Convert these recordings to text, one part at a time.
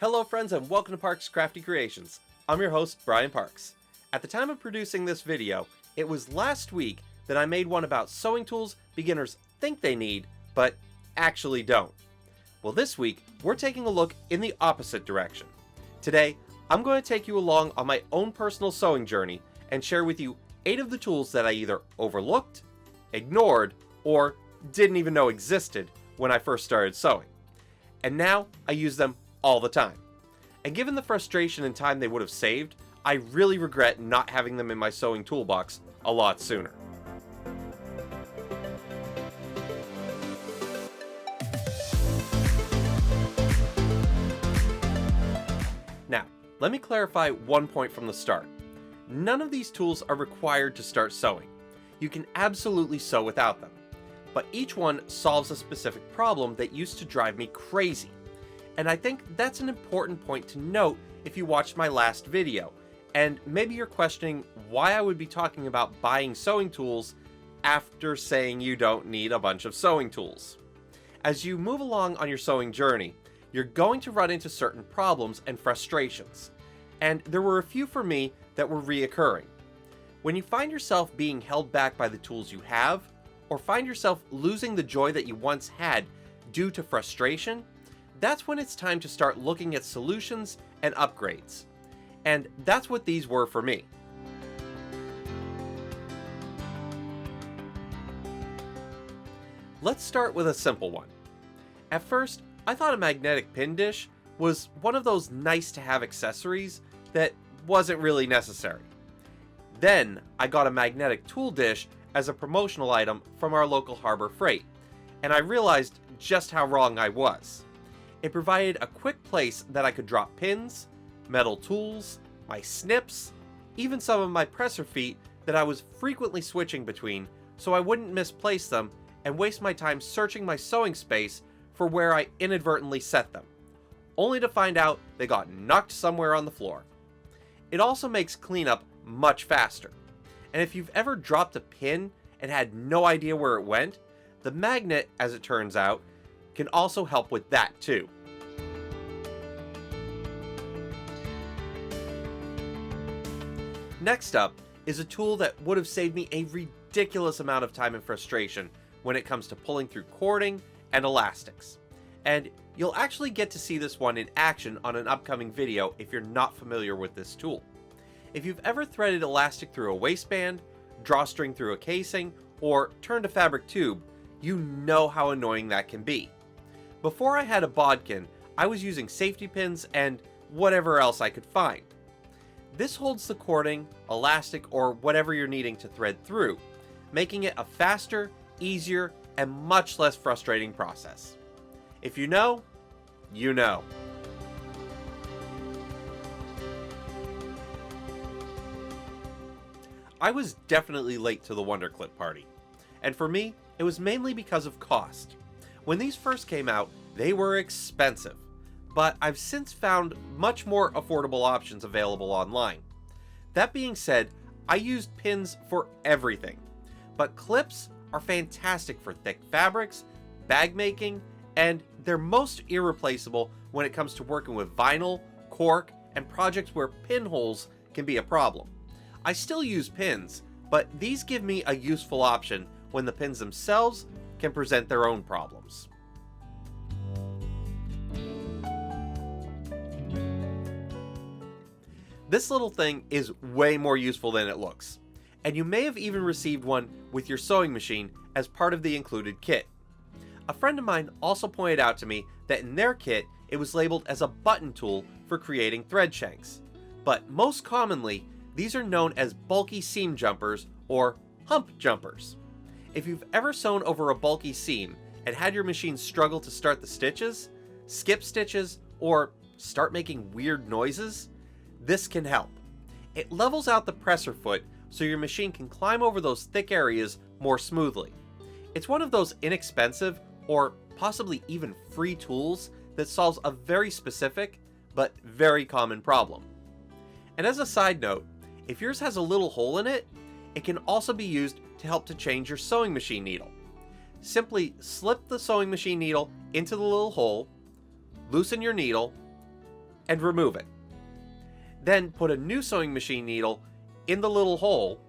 Hello friends and welcome to Parks Crafty Creations. I'm your host, Brian Parks. At the time of producing this video, it was last week that I made one about sewing tools beginners think they need, but actually don't. Well, this week, we're taking a look in the opposite direction. Today, I'm going to take you along on my own personal sewing journey and share with you 8 of the tools that I either overlooked, ignored, or didn't even know existed when I first started sewing. And now, I use them all the time. And given the frustration and time they would have saved, I really regret not having them in my sewing toolbox a lot sooner. Now, let me clarify one point from the start. None of these tools are required to start sewing. You can absolutely sew without them. But each one solves a specific problem that used to drive me crazy. And I think that's an important point to note if you watched my last video, and maybe you're questioning why I would be talking about buying sewing tools after saying you don't need a bunch of sewing tools. As you move along on your sewing journey, you're going to run into certain problems and frustrations, and there were a few for me that were reoccurring. When you find yourself being held back by the tools you have, or find yourself losing the joy that you once had due to frustration, that's when it's time to start looking at solutions and upgrades. And that's what these were for me. Let's start with a simple one. At first, I thought a magnetic pin dish was one of those nice-to-have accessories that wasn't really necessary. Then, I got a magnetic tool dish as a promotional item from our local Harbor Freight, and I realized just how wrong I was. It provided a quick place that I could drop pins, metal tools, my snips, even some of my presser feet that I was frequently switching between so I wouldn't misplace them and waste my time searching my sewing space for where I inadvertently set them, only to find out they got knocked somewhere on the floor. It also makes cleanup much faster, and if you've ever dropped a pin and had no idea where it went, the magnet, as it turns out, can also help with that too. Next up is a tool that would have saved me a ridiculous amount of time and frustration when it comes to pulling through cording and elastics. And you'll actually get to see this one in action on an upcoming video if you're not familiar with this tool. If you've ever threaded elastic through a waistband, drawstring through a casing, or turned a fabric tube, you know how annoying that can be. Before I had a bodkin, I was using safety pins and whatever else I could find. This holds the cording, elastic, or whatever you're needing to thread through, making it a faster, easier, and much less frustrating process. If you know, you know. I was definitely late to the Wonder Clip party, and for me, it was mainly because of cost. When these first came out, they were expensive, but I've since found much more affordable options available online. That being said, I used pins for everything, but clips are fantastic for thick fabrics, bag making, and they're most irreplaceable when it comes to working with vinyl, cork, and projects where pinholes can be a problem. I still use pins, but these give me a useful option when the pins themselves can present their own problems. This little thing is way more useful than it looks, and you may have even received one with your sewing machine as part of the included kit. A friend of mine also pointed out to me that in their kit it was labeled as a button tool for creating thread shanks, but most commonly these are known as bulky seam jumpers or hump jumpers. If you've ever sewn over a bulky seam and had your machine struggle to start the stitches, skip stitches, or start making weird noises, this can help. It levels out the presser foot so your machine can climb over those thick areas more smoothly. It's one of those inexpensive or possibly even free tools that solves a very specific but very common problem. And as a side note, if yours has a little hole in it, it can also be used to help to change your sewing machine needle. Simply slip the sewing machine needle into the little hole, loosen your needle, and remove it. Then put a new sewing machine needle in the little hole,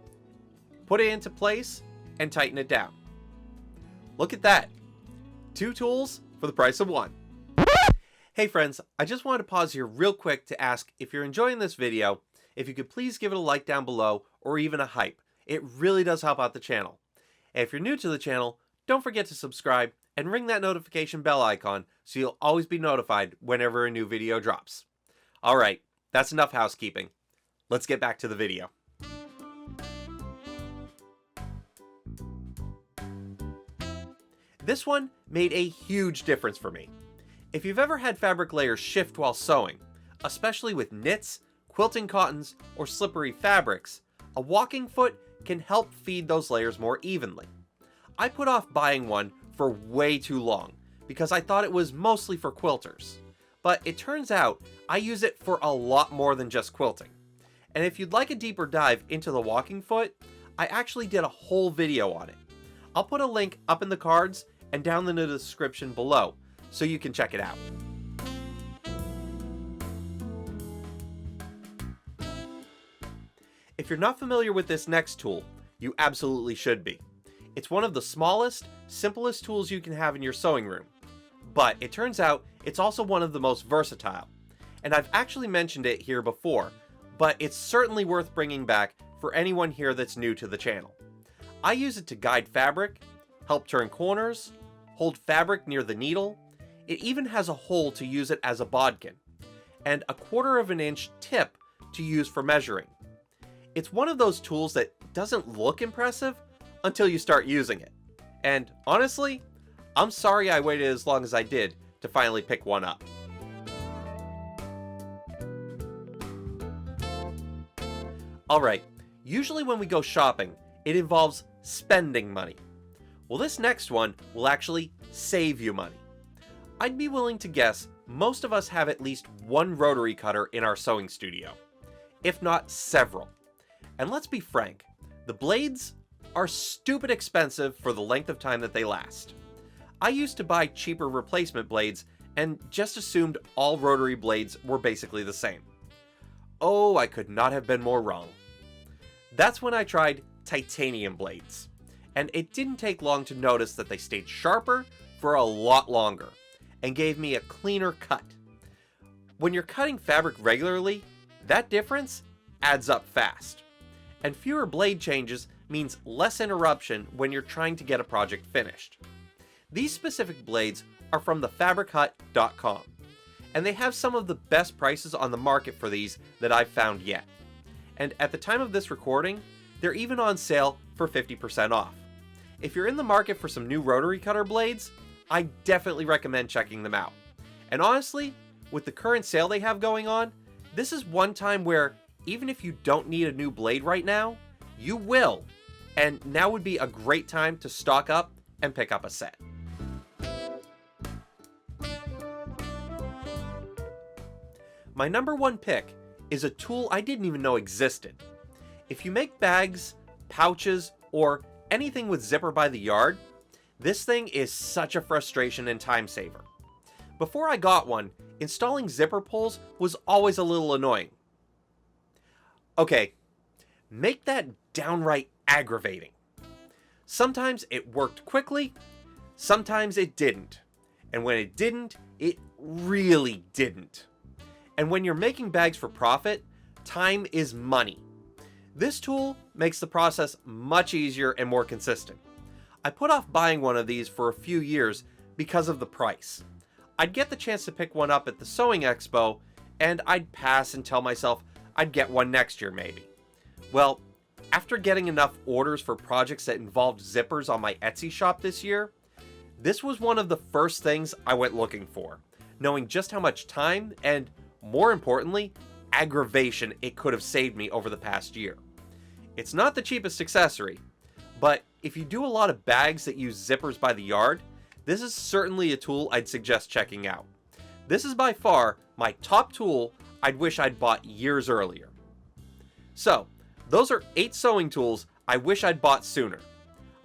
put it into place, and tighten it down. Look at that! 2 tools for the price of 1. Hey friends, I just wanted to pause here real quick to ask if you're enjoying this video, if you could please give it a like down below or even a hype. It really does help out the channel. And if you're new to the channel, don't forget to subscribe and ring that notification bell icon so you'll always be notified whenever a new video drops. Alright, that's enough housekeeping. Let's get back to the video. This one made a huge difference for me. If you've ever had fabric layers shift while sewing, especially with knits, quilting cottons, or slippery fabrics, a walking foot can help feed those layers more evenly. I put off buying one for way too long because I thought it was mostly for quilters. But it turns out I use it for a lot more than just quilting. And if you'd like a deeper dive into the walking foot, I actually did a whole video on it. I'll put a link up in the cards and down in the description below so you can check it out. If you're not familiar with this next tool, you absolutely should be. It's one of the smallest, simplest tools you can have in your sewing room. But it turns out it's also one of the most versatile. And I've actually mentioned it here before, but it's certainly worth bringing back for anyone here that's new to the channel. I use it to guide fabric, help turn corners, hold fabric near the needle. It even has a hole to use it as a bodkin, and a 1/4 inch tip to use for measuring. It's one of those tools that doesn't look impressive until you start using it. And honestly, I'm sorry I waited as long as I did to finally pick one up. Alright, usually when we go shopping, it involves spending money. Well, this next one will actually save you money. I'd be willing to guess most of us have at least one rotary cutter in our sewing studio, if not several. And let's be frank, the blades are stupid expensive for the length of time that they last. I used to buy cheaper replacement blades and just assumed all rotary blades were basically the same. Oh, I could not have been more wrong. That's when I tried titanium blades, and it didn't take long to notice that they stayed sharper for a lot longer and gave me a cleaner cut. When you're cutting fabric regularly, that difference adds up fast. And fewer blade changes means less interruption when you're trying to get a project finished. These specific blades are from thefabrichut.com, and they have some of the best prices on the market for these that I've found yet. And at the time of this recording, they're even on sale for 50% off. If you're in the market for some new rotary cutter blades, I definitely recommend checking them out. And honestly, with the current sale they have going on, this is one time where even if you don't need a new blade right now, you will. And now would be a great time to stock up and pick up a set. My number 1 pick is a tool I didn't even know existed. If you make bags, pouches, or anything with zipper by the yard, this thing is such a frustration and time saver. Before I got one, installing zipper pulls was always a little annoying. Okay, make that downright aggravating. Sometimes it worked quickly, sometimes it didn't. And when it didn't, it really didn't. And when you're making bags for profit, time is money. This tool makes the process much easier and more consistent. I put off buying one of these for a few years because of the price. I'd get the chance to pick one up at the Sewing Expo, and I'd pass and tell myself I'd get one next year maybe. Well, after getting enough orders for projects that involved zippers on my Etsy shop this year, this was one of the first things I went looking for, knowing just how much time and, more importantly, aggravation it could have saved me over the past year. It's not the cheapest accessory, but if you do a lot of bags that use zippers by the yard, this is certainly a tool I'd suggest checking out. This is by far my top tool I'd wish I'd bought years earlier. So, those are 8 sewing tools I wish I'd bought sooner.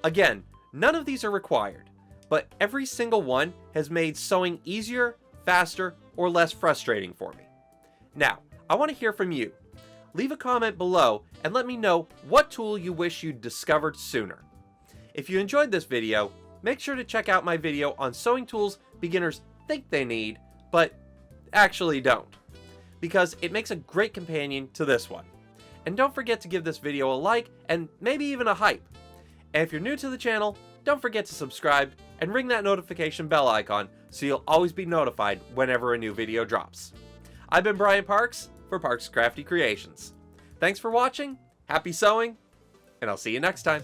Again, none of these are required, but every single one has made sewing easier, faster, or less frustrating for me. Now, I want to hear from you. Leave a comment below and let me know what tool you wish you'd discovered sooner. If you enjoyed this video, make sure to check out my video on sewing tools beginners think they need, but actually don't, because it makes a great companion to this one. And don't forget to give this video a like and maybe even a hype. And if you're new to the channel, don't forget to subscribe and ring that notification bell icon so you'll always be notified whenever a new video drops. I've been Brian Parks for Parks Crafty Creations. Thanks for watching, happy sewing, and I'll see you next time.